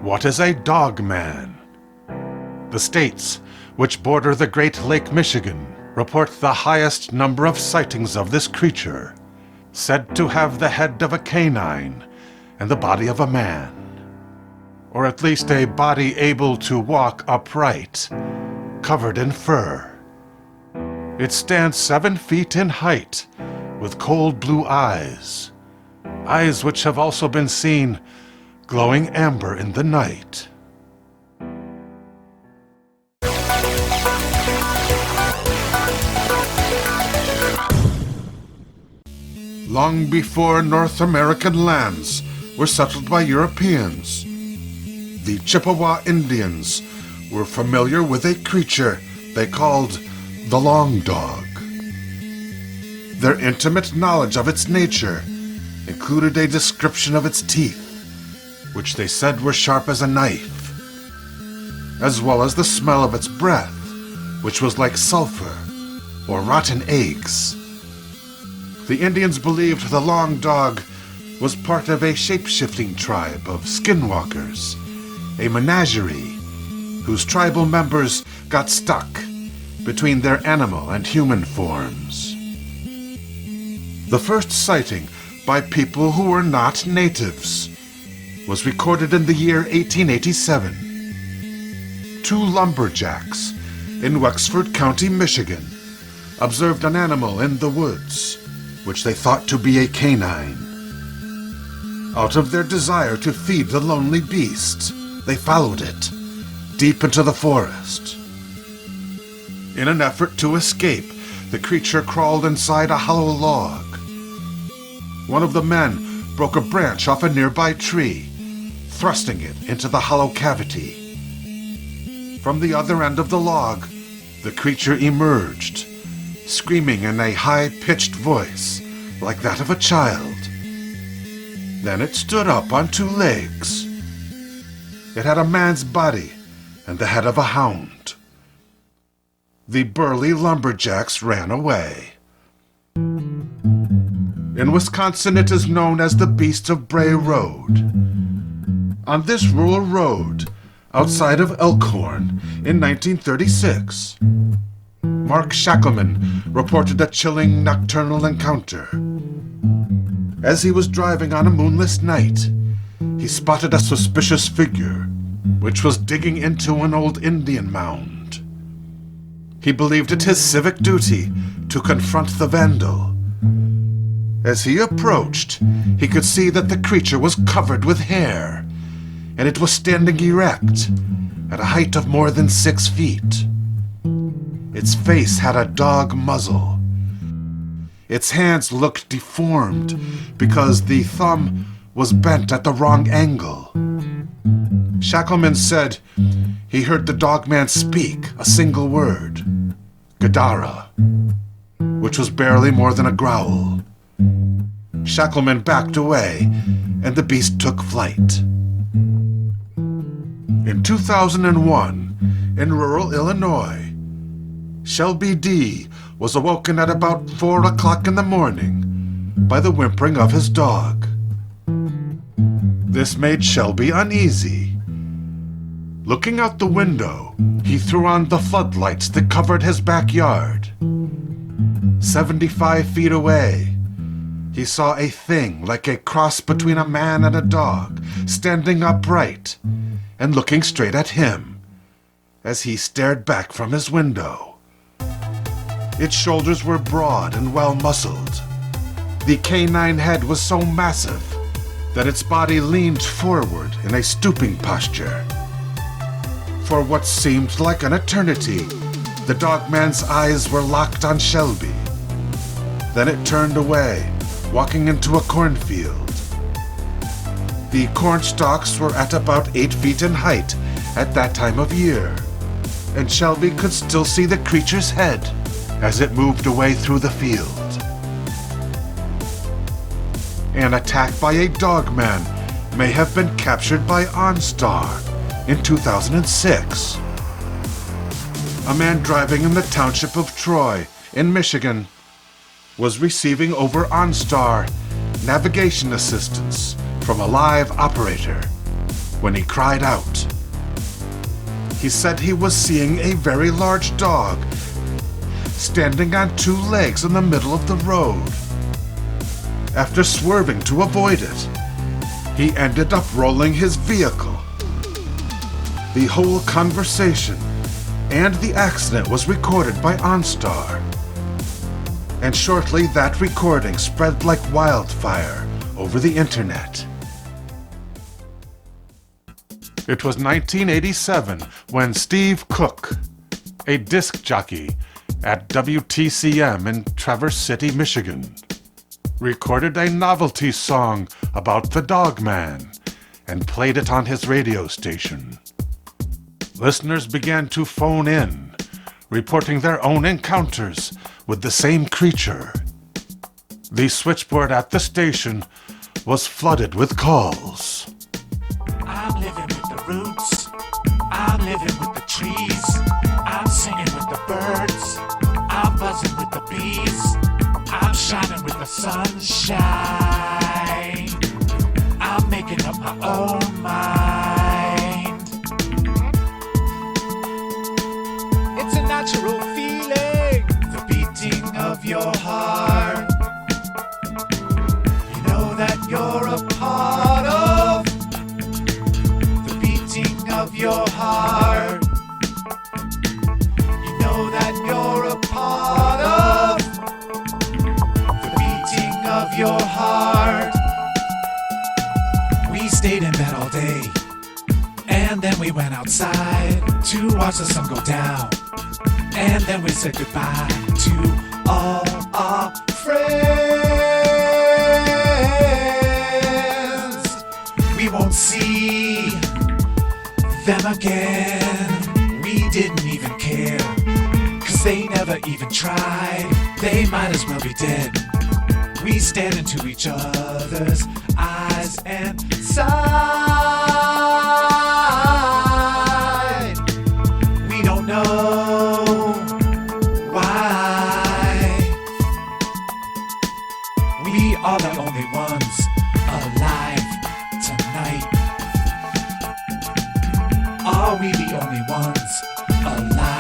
What is a Dogman? The states which border the Great Lake Michigan report the highest number of sightings of this creature, said to have the head of a canine and the body of a man, or at least a body able to walk upright, covered in fur. It stands 7 feet in height, with cold blue eyes which have also been seen glowing amber in the night. Long before North American lands were settled by Europeans, the Chippewa Indians were familiar with a creature they called the long dog. Their intimate knowledge of its nature included a description of its teeth, which they said were sharp as a knife, as well as the smell of its breath, which was like sulfur or rotten eggs. The Indians believed the long dog was part of a shapeshifting tribe of skinwalkers, a menagerie, whose tribal members got stuck between their animal and human forms. The first sighting by people who were not natives was recorded in the year 1887. 2 lumberjacks in Wexford County, Michigan, observed an animal in the woods, which they thought to be a canine. Out of their desire to feed the lonely beast, they followed it deep into the forest. In an effort to escape, the creature crawled inside a hollow log. One of the men broke a branch off a nearby tree, thrusting it into the hollow cavity. From the other end of the log, the creature emerged, screaming in a high-pitched voice like that of a child. Then it stood up on 2 legs. It had a man's body and the head of a hound. The burly lumberjacks ran away. In Wisconsin, it is known as the Beasts of Bray Road. On this rural road, outside of Elkhorn, in 1936, Mark Shackleman reported a chilling nocturnal encounter. As he was driving on a moonless night, he spotted a suspicious figure, which was digging into an old Indian mound. He believed it his civic duty to confront the vandal. As he approached, he could see that the creature was covered with hair, and it was standing erect, at a height of more than 6 feet. Its face had a dog muzzle. Its hands looked deformed because the thumb was bent at the wrong angle. Shackleman said he heard the dogman speak a single word, Gadara, which was barely more than a growl. Shackleman backed away, and the beast took flight. In 2001, in rural Illinois, Shelby D. was awoken at about 4 o'clock in the morning by the whimpering of his dog. This made Shelby uneasy. Looking out the window, he threw on the floodlights that covered his backyard. 75 feet away, he saw a thing like a cross between a man and a dog, standing upright and looking straight at him as he stared back from his window. Its shoulders were broad and well-muscled. The canine head was so massive that its body leaned forward in a stooping posture. For what seemed like an eternity, the dogman's eyes were locked on Shelby. Then it turned away, walking into a cornfield. The corn stalks were at about 8 feet in height at that time of year, and Shelby could still see the creature's head as it moved away through the field. An attack by a dogman may have been captured by OnStar in 2006. A man driving in the township of Troy in Michigan was receiving over OnStar navigation assistance from a live operator when he cried out. He said he was seeing a very large dog standing on two legs in the middle of the road. After swerving to avoid it, he ended up rolling his vehicle. The whole conversation and the accident was recorded by OnStar. And shortly that recording spread like wildfire over the internet. It was 1987 when Steve Cook, a disc jockey at WTCM in Traverse City, Michigan, recorded a novelty song about the Dogman and played it on his radio station. Listeners began to phone in, reporting their own encounters with the same creature. The switchboard at the station was flooded with calls. I'm living with the roots. I'm living with the trees. I'm singing with the birds. I'm buzzing with the bees. I'm shining with the sunshine. I'm making up my own mind. It's a natural feeling, the beating of your heart. You know that you're a part of the beating of your heart. You know that you're a part of the beating of your heart. We stayed in bed all day, and then we went outside to watch the sun go down. And then we said goodbye to all our friends. We won't see them again. We didn't even care, 'cause they never even tried. They might as well be dead. We stared into each other's eyes and sighed. We don't know why. We are the only ones alive tonight. Are we the only ones alive?